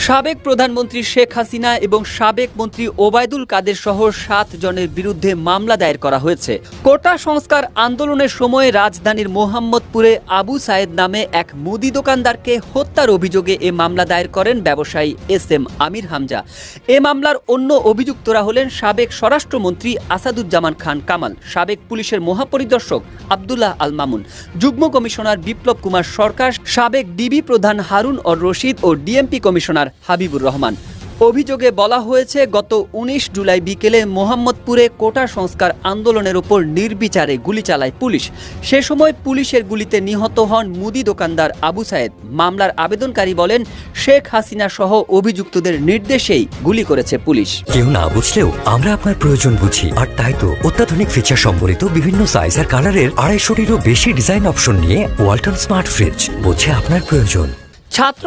সাবেক প্রধানমন্ত্রী শেখ হাসিনা এবং সাবেক মন্ত্রী ওবায়দুল কাদের সহ 7 জনের বিরুদ্ধে মামলা দায়ের করা হয়েছে। কোটা সংস্কার আন্দোলনের সময় রাজধানীর মোহাম্মদপুরে আবু সায়েদ নামে এক মুদি দোকানদারকে হত্যার অভিযোগে এ মামলা দায়ের করেন ব্যবসায়ী এস.এম. আমির হামজা। এ মামলার অন্য অভিযুক্তরা হলেন সাবেক স্বরাষ্ট্রমন্ত্রী আসাদুজ্জামান খান কামাল, সাবেক পুলিশের মহাপরিদর্শক আব্দুল্লাহ আল মামুন, যুগ্ম কমিশনার বিপ্লব কুমার সরকার, সাবেক ডিবি প্রধান হারুন অর রশিদ ও ডিএমপি কমিশনার হাবিবুর রহমান। অভিযোগে বলা হয়েছে, গত 19 জুলাই বিকেলে মোহাম্মদপুরে কোটা সংস্কার আন্দোলনের ওপর নির্বিচারে গুলি চালায় পুলিশ। সে সময় পুলিশের গুলিতে নিহত হন মুদি দোকানদার আবু সায়েদ। মামলার আবেদনকারী বলেন, শেখ হাসিনা সহ অভিযুক্তদের নির্দেশেই গুলি করেছে পুলিশ। কেউ না বুঝলেও আমরা আপনার প্রয়োজন বুঝি, আর তাই তো অত্যাধুনিক ফিচার সম্বলিত বিভিন্ন সাইজ আর কালারের 250-টিরও বেশি ডিজাইন অপশন নিয়ে ওয়ালটন স্মার্ট ফ্রিজ বোঝে আপনার প্রয়োজন। ছাত্র